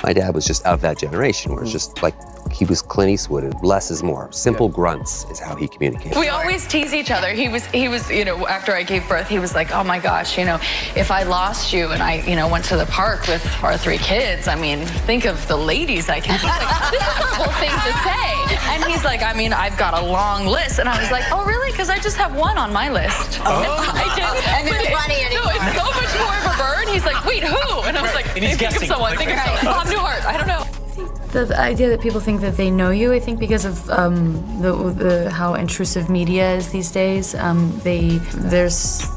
My dad was just of that generation where it's just like, he was Clint Eastwood, and less is more. Simple grunts is how he communicated. We always tease each other. He was, you know, after I gave birth, he was like, oh my gosh, you know, if I lost you and I, you know, went to the park with our 3 kids, I mean, think of the ladies I can. Like, this is a horrible thing to say. And he's like, I mean, I've got a long list. And I was like, oh really? Because I just have 1 on my list. Oh. And it's funny anymore. No, it's so much more of a burn. He's like, wait, who? And I was like, think of someone. Think of someone. Bob Newhart. I don't know. The idea that people think that they know you, I think because of how intrusive media is these days.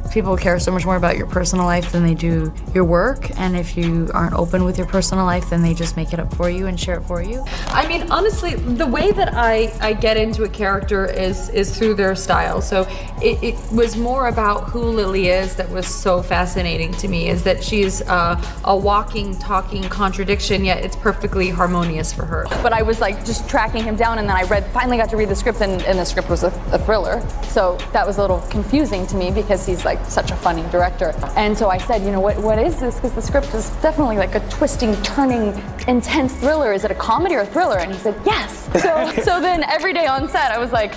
People care so much more about your personal life than they do your work, and if you aren't open with your personal life, then they just make it up for you and share it for you. I mean, honestly, the way that I get into a character is through their style. So it was more about who Lily is that was so fascinating to me, is that she's a walking, talking contradiction, yet it's perfectly harmonious for her. But I was like just tracking him down, and then I finally got to read the script, and the script was a thriller. So that was a little confusing to me because he's like such a funny director. And so I said, you know, what is this? Because the script is definitely like a twisting, turning, intense thriller. Is it a comedy or a thriller? And he said, yes. So then every day on set, I was like,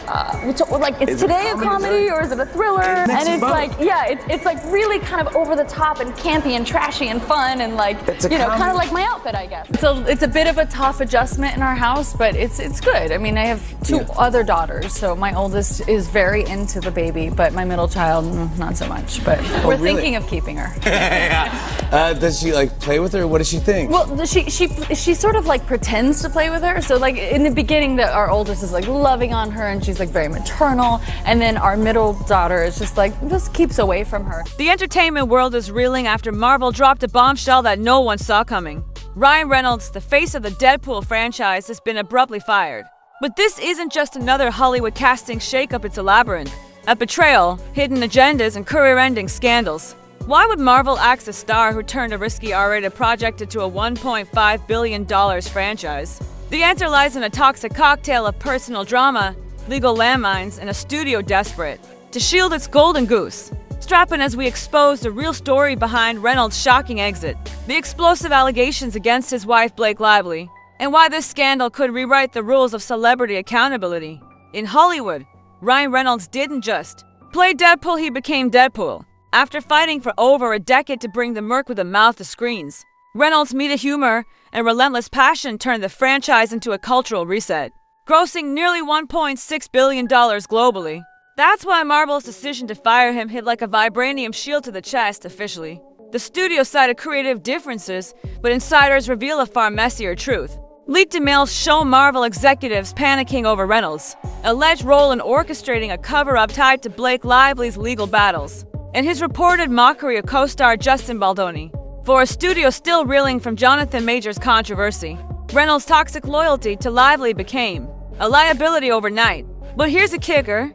is today a comedy or is it a thriller? And it's like, yeah, it's like really kind of over the top and campy and trashy and fun and like, you know, kind of like my outfit, I guess. So it's a bit of a tough adjustment in our house, but it's good. I mean, I have 2 other daughters, so my oldest is very into the baby, but my middle child, not so much. But we're thinking of keeping her. Yeah. Does she like play with her? What does she think? Well, she sort of like pretends to play with her. So like in the beginning, our oldest is like loving on her, and she's like very maternal, and then our middle daughter is just keeps away from her. The entertainment world is reeling after Marvel dropped a bombshell that no one saw coming. Ryan Reynolds, the face of the Deadpool franchise, has been abruptly fired. But this isn't just another Hollywood casting shakeup, it's a labyrinth. A betrayal, hidden agendas, and career-ending scandals. Why would Marvel axe a star who turned a risky R-rated project into a $1.5 billion franchise? The answer lies in a toxic cocktail of personal drama, legal landmines, and a studio desperate to shield its golden goose. Strap in as we expose the real story behind Reynolds' shocking exit, the explosive allegations against his wife Blake Lively, and why this scandal could rewrite the rules of celebrity accountability. In Hollywood, Ryan Reynolds didn't just play Deadpool, he became Deadpool. After fighting for over a decade to bring the Merc with a mouth to screens, Reynolds' meaty humor and relentless passion turned the franchise into a cultural reset, grossing nearly $1.6 billion globally. That's why Marvel's decision to fire him hit like a vibranium shield to the chest officially. The studio cited creative differences, but insiders reveal a far messier truth. Leaked emails show Marvel executives panicking over Reynolds' alleged role in orchestrating a cover-up tied to Blake Lively's legal battles, and his reported mockery of co-star Justin Baldoni. For a studio still reeling from Jonathan Majors' controversy, Reynolds' toxic loyalty to Lively became a liability overnight. But here's the kicker.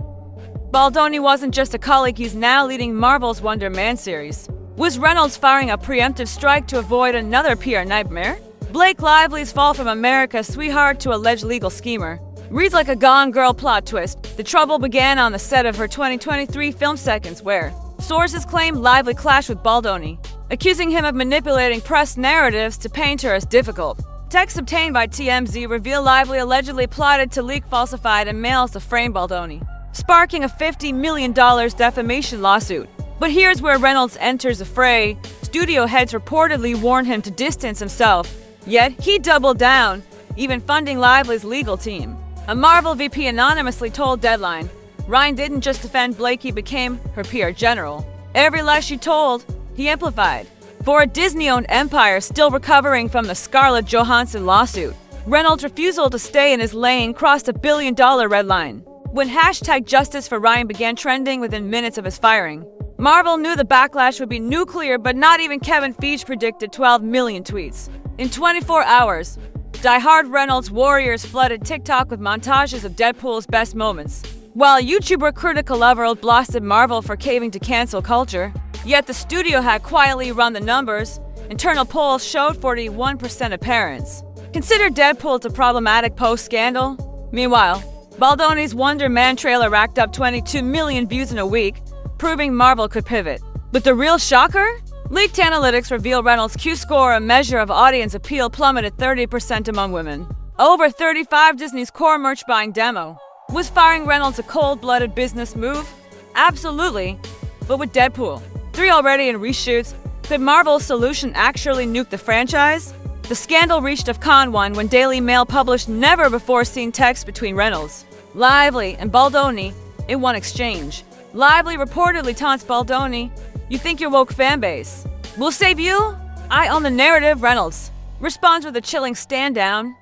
Baldoni wasn't just a colleague, he's now leading Marvel's Wonder Man series. Was Reynolds firing a preemptive strike to avoid another PR nightmare? Blake Lively's fall from America's sweetheart to alleged legal schemer reads like a Gone Girl plot twist. The trouble began on the set of her 2023 film Seconds, where sources claim Lively clashed with Baldoni, accusing him of manipulating press narratives to paint her as difficult. Texts obtained by TMZ reveal Lively allegedly plotted to leak falsified emails to frame Baldoni, sparking a $50 million defamation lawsuit. But here's where Reynolds enters the fray. Studio heads reportedly warned him to distance himself, yet he doubled down, even funding Lively's legal team. A Marvel VP anonymously told Deadline, Ryan didn't just defend Blake, he became her PR general. Every lie she told, he amplified. For a Disney-owned empire still recovering from the Scarlett Johansson lawsuit, Reynolds' refusal to stay in his lane crossed a $1 billion red line. When hashtag Justice for Ryan began trending within minutes of his firing, Marvel knew the backlash would be nuclear, but not even Kevin Feige predicted 12 million tweets. In 24 hours, die-hard Reynolds warriors flooded TikTok with montages of Deadpool's best moments, while YouTuber Critical Overlord blasted Marvel for caving to cancel culture. Yet the studio had quietly run the numbers. Internal polls showed 41% of parents considered Deadpool a problematic post-scandal. Meanwhile, Baldoni's Wonder Man trailer racked up 22 million views in a week, proving Marvel could pivot. But the real shocker? Leaked analytics reveal Reynolds' Q-score, a measure of audience appeal, plummeted 30% among women. Over 35 Disney's core merch buying demo. Was firing Reynolds a cold-blooded business move? Absolutely. But with Deadpool 3 already in reshoots, could Marvel's solution actually nuke the franchise? The scandal reached AFCON 1 when Daily Mail published never-before-seen text between Reynolds, Lively, and Baldoni in one exchange. Lively reportedly taunts Baldoni, "You think your woke fanbase will save you? I own the narrative." Reynolds responds with a chilling stand-down.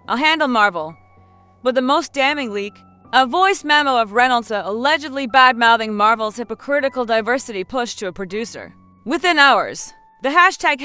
"I'll handle Marvel." But the most damning leak, a voice memo of Reynolds allegedly bad-mouthing Marvel's hypocritical diversity push to a producer. Within hours, the hashtag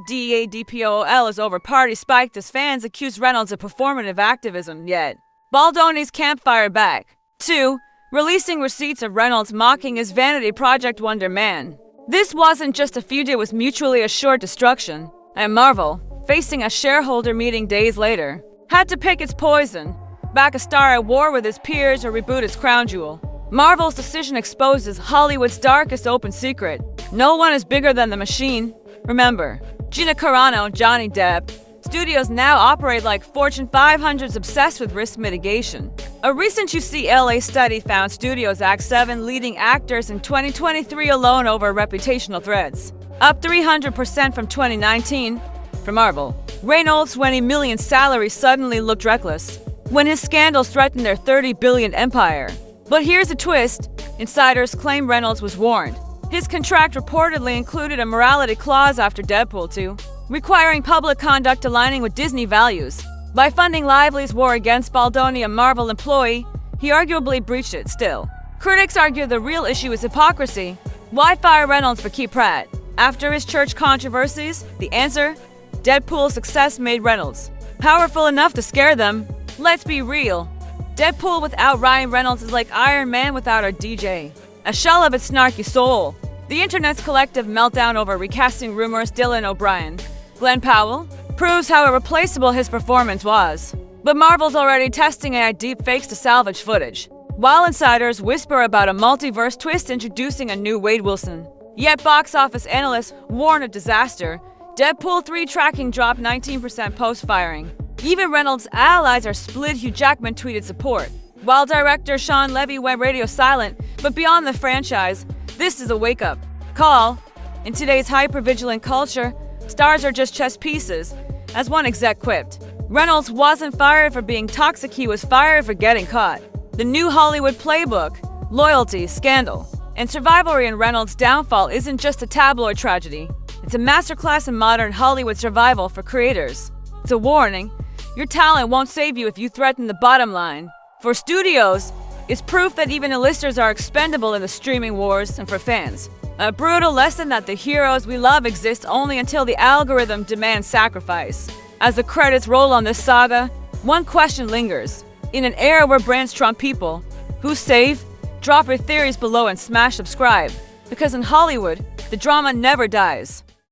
DEADPOL is over party spiked as fans accuse Reynolds of performative activism, yet Baldoni's campfire back. 2. Releasing receipts of Reynolds mocking his vanity project Wonder Man. This wasn't just a feud, it was mutually assured destruction, and Marvel, facing a shareholder meeting days later, had to pick its poison, back a star at war with his peers or reboot its crown jewel. Marvel's decision exposes Hollywood's darkest open secret. No one is bigger than the machine. Remember, Gina Carano, Johnny Depp. Studios now operate like Fortune 500s obsessed with risk mitigation. A recent UCLA study found studios axed 7 leading actors in 2023 alone over reputational threats, up 300% from 2019. For Marvel, Reynolds' $20 million salary suddenly looked reckless when his scandals threatened their $30 billion empire. But here's a twist. Insiders claim Reynolds was warned. His contract reportedly included a morality clause after Deadpool 2, requiring public conduct aligning with Disney values. By funding Lively's war against Baldoni, a Marvel employee, he arguably breached it still. Critics argue the real issue is hypocrisy. Why fire Reynolds for Keith Pratt? After his church controversies, the answer? Deadpool's success made Reynolds powerful enough to scare them. Let's be real. Deadpool without Ryan Reynolds is like Iron Man without our DJ. A shell of its snarky soul. The internet's collective meltdown over recasting rumors Dylan O'Brien, Glenn Powell, proves how irreplaceable his performance was. But Marvel's already testing AI deepfakes to salvage footage, while insiders whisper about a multiverse twist introducing a new Wade Wilson. Yet box office analysts warn of disaster. Deadpool 3 tracking dropped 19% post-firing. Even Reynolds' allies are split. Hugh Jackman tweeted support, while director Sean Levy went radio silent. But beyond the franchise, this is a wake-up call. In today's hyper-vigilant culture, stars are just chess pieces. As one exec quipped, Reynolds wasn't fired for being toxic, he was fired for getting caught. The new Hollywood playbook, loyalty, scandal, and survivalry in Reynolds' downfall isn't just a tabloid tragedy. It's a masterclass in modern Hollywood survival for creators. It's a warning. Your talent won't save you if you threaten the bottom line. For studios, it's proof that even A-listers are expendable in the streaming wars, and for fans, a brutal lesson that the heroes we love exist only until the algorithm demands sacrifice. As the credits roll on this saga, one question lingers. In an era where brands trump people, who's safe? Drop your theories below and smash subscribe. Because in Hollywood, the drama never dies.